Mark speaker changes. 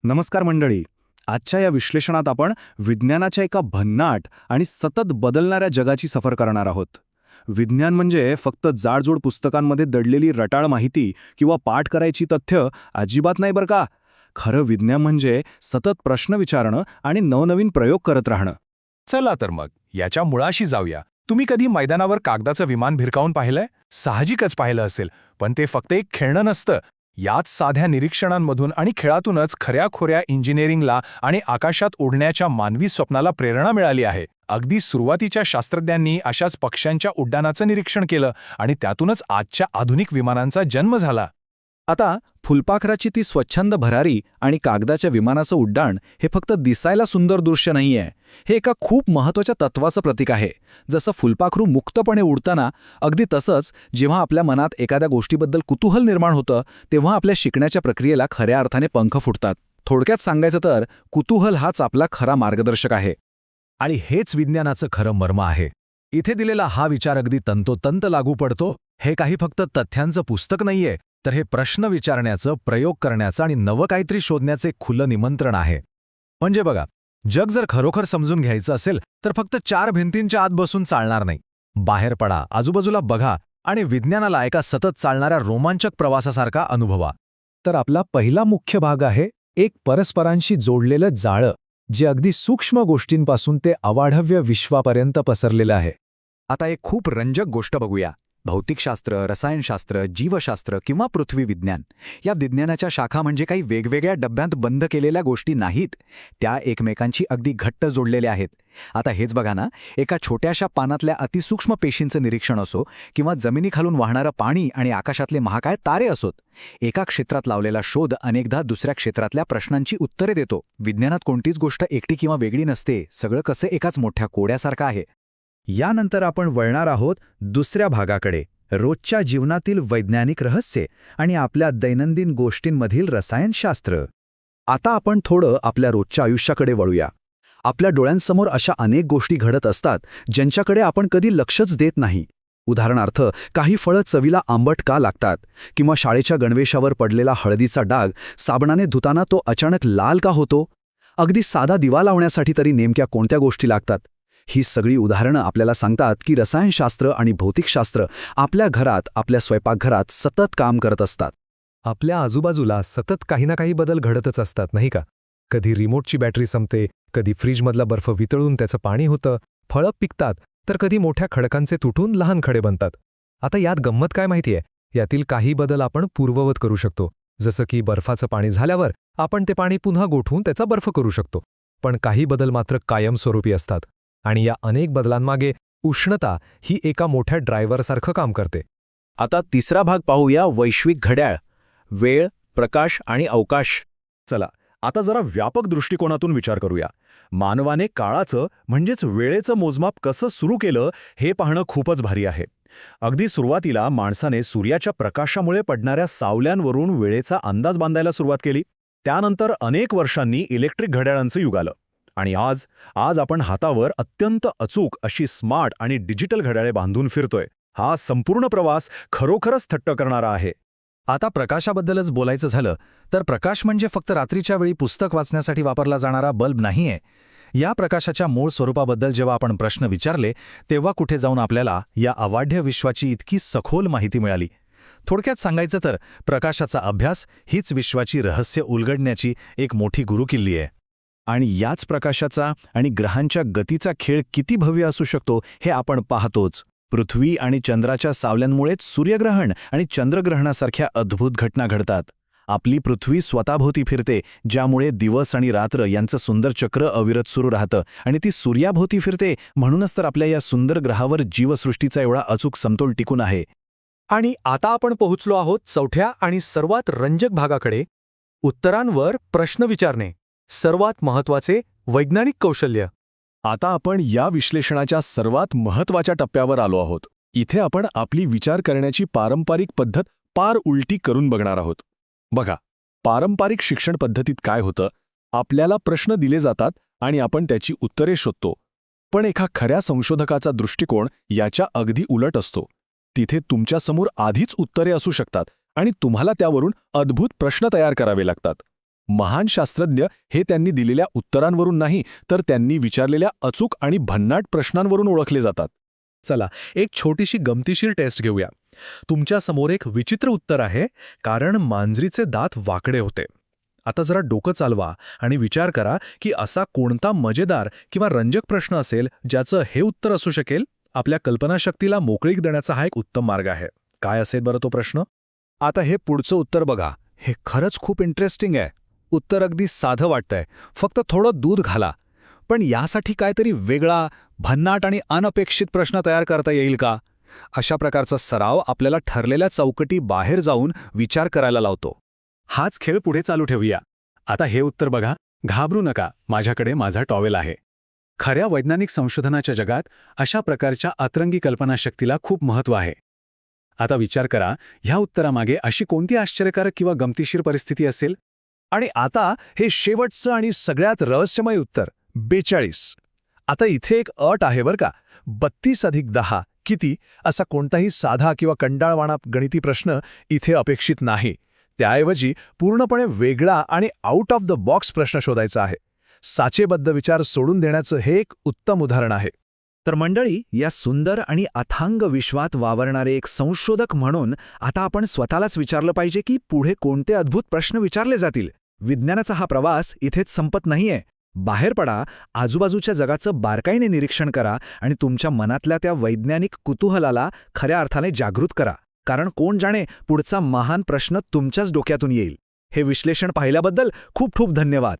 Speaker 1: नमस्कार मंडळी. आजच्या या विश्लेषणात आपण विज्ञानाच्या एका भन्नाट आणि सतत बदलणाऱ्या जगाची सफर करणार आहोत. विज्ञान म्हणजे फक्त जाडजूड पुस्तकांमध्ये दडलेली रटाळ माहिती किंवा पाठ करायची तथ्य अजिबात नाही बरं का. खरं विज्ञान म्हणजे सतत प्रश्न विचारणं आणि नवनवीन प्रयोग करत राहणं.
Speaker 2: चला तर मग याच्या मुळाशी जाऊया. तुम्ही कधी मैदानावर कागदाचं विमान भिरकावून पाहिलंय? साहजिकच पाहिलं असेल, पण ते फक्त एक खेळणं नसतं. याच साध्या निरीक्षणांमधून आणि खेळातूनच खऱ्याखोऱ्या इंजिनिअरिंगला आणि आकाशात उडण्याच्या मानवी स्वप्नाला प्रेरणा मिळाली आहे. अगदी सुरुवातीच्या शास्त्रज्ञांनी अशाच पक्ष्यांच्या उड्डाणाचं निरीक्षण केलं आणि त्यातूनच आजच्या आधुनिक विमानांचा जन्म झाला.
Speaker 1: आता फुलपाखराची ती स्वच्छंद भरारी आणि कागदाच्या विमानाचं उड्डाण हे फक्त दिसायला सुंदर दृश्य नाहीये. हे एका खूप महत्त्वाच्या तत्वाचं प्रतीक आहे. जसं फुलपाखरू मुक्तपणे उडताना, अगदी तसंच जेव्हा आपल्या मनात एखाद्या गोष्टीबद्दल कुतूहल निर्माण होतं, तेव्हा आपल्या शिकण्याच्या प्रक्रियेला खऱ्या अर्थाने पंख फुटतात. थोडक्यात सांगायचं तर कुतूहल हाच आपला खरा मार्गदर्शक आहे.
Speaker 2: आणि हेच विज्ञानाचं खरं मर्म आहे. इथे दिलेला हा विचार अगदी तंतोतंत लागू पडतो. हे काही फक्त तथ्यांचं पुस्तक नाहीये, तर हे प्रश्न विचारण्याचं, प्रयोग करण्याचं आणि नवं काहीतरी शोधण्याचे खुलं निमंत्रण आहे. म्हणजे बघा, जग जर खरोखर समजून घ्यायचं असेल तर फक्त 4 भिंतींच्या आत बसून चालणार नाही. बाहेर पडा, आजूबाजूला बघा आणि विज्ञानाला एका सतत चालणाऱ्या रोमांचक प्रवासासारखा अनुभवा.
Speaker 3: तर आपला पहिला मुख्य भाग आहे एक परस्परांशी जोडलेलं जाळं, जे अगदी सूक्ष्म गोष्टींपासून ते अवाढव्य विश्वापर्यंत पसरलेलं आहे.
Speaker 4: आता एक खूप रंजक गोष्ट बघूया. भौतिकशास्त्र, रसायनशास्त्र, जीवशास्त्र किंवा पृथ्वी विज्ञान या विज्ञानाच्या शाखा म्हणजे काही वेगवेगळ्या डब्यात बंद केलेल्या गोष्टी नाहीत. त्या एकमेकांशी अगदी घट्ट जोडलेल्या आहेत. आता हेच बघा ना, एका छोट्याशा पानातल्या अतिसूक्ष्म पेशींचं निरीक्षण असो किंवा जमिनीखालून वाहणारं पाणी आणि आकाशातले महाकाय तारे असोत, एका क्षेत्रात लावलेला शोध अनेकदा दुसऱ्या क्षेत्रातल्या प्रश्नांची उत्तरे देतो. विज्ञानात कोणतीच गोष्ट एकटी किंवा वेगळी नसते. सगळं कसं एकाच मोठ्या कोड्यासारखं आहे.
Speaker 3: यानंतर आपण वळणार आहोत दुसऱ्या भागाकडे, रोजच्या जीवनातील वैज्ञानिक रहस्ये आणि आपल्या दैनंदिन गोष्टींमधील रसायनशास्त्र. आता आपण थोडं आपल्या रोजच्या आयुष्याकडे वळूया. आपल्या डोळ्यांसमोर अशा अनेक गोष्टी घडत असतात ज्यांच्याकडे आपण कधी लक्षच देत नाही. उदाहरणार्थ, काही फळं चवीला आंबट का लागतात, किंवा शाळेच्या गणवेशावर पडलेला हळदीचा डाग साबणाने धुताना तो अचानक लाल का होतो. अगदी साधा दिवा लावण्यासाठी तरी नेमक्या कोणत्या गोष्टी लागतात. ही सगळी उदाहरणं आपल्याला सांगतात की रसायनशास्त्र आणि भौतिकशास्त्र आपल्या घरात, आपल्या स्वयंपाकघरात सतत काम करत असतात.
Speaker 2: आपल्या आजूबाजूला सतत काही ना काही बदल घडतच असतात, नाही का? कधी रिमोटची बॅटरी संपते, कधी फ्रीजमधला बर्फ वितळून त्याचं पाणी होतं, फळं पिकतात, तर कधी मोठ्या खडकांचे तुटून लहान खडे बनतात. आता यात गंमत काय माहितीये? यातील काही बदल आपण पूर्ववत करू शकतो. जसं की बर्फाचं पाणी झाल्यावर आपण ते पाणी पुन्हा गोठवून त्याचा बर्फ करू शकतो. पण काही बदल मात्र कायमस्वरूपी असतात. आणि या अनेक बदलांमागे उष्णता ही एका मोठ्या ड्रायव्हरसारखं काम करते.
Speaker 1: आता तिसरा भाग पाहूया, वैश्विक घड्याळ, वेळ, प्रकाश आणि अवकाश.
Speaker 5: चला, आता जरा व्यापक दृष्टिकोनातून विचार करूया. मानवाने काळाचं म्हणजेच वेळेचं मोजमाप कसं सुरू केलं हे पाहणं खूपच भारी आहे. अगदी सुरुवातीला माणसाने सूर्याच्या प्रकाशामुळे पडणाऱ्या सावल्यांवरून वेळेचा अंदाज बांधायला सुरुवात केली. त्यानंतर अनेक वर्षांनी इलेक्ट्रिक घड्याळांचं युग आलं. आणि आज आपण हातावर अत्यंत अचूक अशी स्मार्ट आणि डिजिटल घड्याळे बांधून फिरतोय. हा संपूर्ण प्रवास खरोखरच थट्ट करणारा आहे.
Speaker 3: आता प्रकाशाबद्दलच बोलायचं झालं तर प्रकाश म्हणजे फक्त रात्रीच्या वेळी पुस्तक वाचण्यासाठी वापरला जाणारा बल्ब नाहीये. या प्रकाशाच्या मूळ स्वरूपाबद्दल जेव्हा आपण प्रश्न विचारले, तेव्हा कुठे जाऊन आपल्याला या अवाढ्य विश्वाची इतकी सखोल माहिती मिळाली. थोडक्यात सांगायचं तर प्रकाशाचा अभ्यास हीच विश्वाची रहस्य उलगडण्याची एक मोठी गुरुकिल्ली आहे.
Speaker 1: आणि याच प्रकाशाचा आणि ग्रहांच्या गतीचा खेळ किती भव्य असू शकतो हे आपण पाहतोच. पृथ्वी आणि चंद्राच्या सावल्यांमुळेच सूर्यग्रहण आणि चंद्रग्रहणासारख्या अद्भुत घटना घडतात. आपली पृथ्वी स्वतःभोवती फिरते, ज्यामुळे दिवस आणि रात्र यांचं सुंदर चक्र अविरत सुरू राहतं. आणि ती सूर्याभोवती फिरते, म्हणूनच तर आपल्या या सुंदर ग्रहावर जीवसृष्टीचा एवढा अचूक समतोल टिकून आहे.
Speaker 2: आणि आता आपण पोहोचलो आहोत चौथ्या आणि सर्वात रंजक भागाकडे, उत्तरांवर प्रश्न विचारणे. सर्वात महत्त्वाचे वैज्ञानिक कौशल्य.
Speaker 5: आता आपण या विश्लेषणाच्या सर्वात महत्त्वाच्या टप्प्यावर आलो आहोत. इथे आपण आपली विचार करण्याची पारंपरिक पद्धत पार उलटी करून बघणार आहोत. बघा, पारंपरिक शिक्षण पद्धतीत काय होतं? आपल्याला प्रश्न दिले जातात आणि आपण त्याची उत्तरे शोधतो. पण एका खऱ्या संशोधकाचा दृष्टिकोन याच्या अगदी उलट असतो. तिथे तुमच्यासमोर आधीच उत्तरे असू शकतात आणि तुम्हाला त्यावरून अद्भुत प्रश्न तयार करावे लागतात. महान शास्त्रज्ञ हे त्यांनी दिलेल्या उत्तरांवरून नाही, तर त्यांनी विचारलेल्या अचूक आणि भन्नाट प्रश्नांवरून ओळखले जातात.
Speaker 2: चला, एक छोटीशी गमतीशीर टेस्ट घेऊया. तुमच्या समोर एक विचित्र उत्तर आहे, कारण मांजरीचे दात वाकडे होते. आता जरा डोकं चालवा आणि विचार करा की असा कोणता मजेदार किंवा रंजक प्रश्न असेल ज्याचं हे उत्तर असू शकेल. आपल्या कल्पनाशक्तीला मोकळीक देण्याचा हा एक उत्तम मार्ग आहे. काय असेल बरं तो प्रश्न?
Speaker 3: आता हे पुढचं उत्तर बघा. हे खरंच खूप इंटरेस्टिंग आहे. उत्तर अगदी साधं वाटतंय, फक्त थोडं दूध घाला. पण यासाठी काहीतरी वेगळा, भन्नाट आणि अनपेक्षित प्रश्न तयार करता येईल का? अशा प्रकारचा सराव आपल्याला ठरलेल्या चौकटी बाहेर जाऊन विचार करायला लावतो.
Speaker 5: हाच खेळ पुढे चालू ठेवूया. आता हे उत्तर बघा. घाबरू नका, माझ्याकडे माझा टॉवेल आहे. खऱ्या वैज्ञानिक संशोधनाच्या जगात अशा प्रकारच्या अतरंगी कल्पनाशक्तीला खूप महत्त्व आहे. आता विचार करा, ह्या उत्तरामागे अशी कोणती आश्चर्यकारक किंवा गमतीशीर परिस्थिती असेल?
Speaker 3: आणि आता हे शेवटचं आणि सगळ्यात रहस्यमय उत्तर 42. आता इथे एक अट आहे बरं का. 32 अधिक 10 किती असा कोणताही साधा किंवा कंटाळवाणा गणिती प्रश्न इथे अपेक्षित नाही. त्याऐवजी पूर्णपणे वेगळा आणि आउट ऑफ द बॉक्स प्रश्न शोधायचा आहे. साचेबद्ध विचार सोडून देण्याचं हे एक उत्तम उदाहरण आहे. तर मंडळी, या सुंदर आणि अथांग विश्वात वावरणारे एक संशोधक म्हणून आता आपण स्वतःलाच विचारलं पाहिजे की पुढे कोणते अद्भुत प्रश्न विचारले जातील. विज्ञानाचा हा प्रवास इथेच संपत नाहीये. बाहेर पडा, आजूबाजूच्या जगाचं बारकाईने निरीक्षण करा आणि तुमच्या मनातल्या त्या वैज्ञानिक कुतूहलाला खऱ्या अर्थाने जागृत करा. कारण कोण जाणे, पुढचा महान प्रश्न तुमच्याच डोक्यातून येईल. हे विश्लेषण पाहिल्याबद्दल खूप खूप धन्यवाद.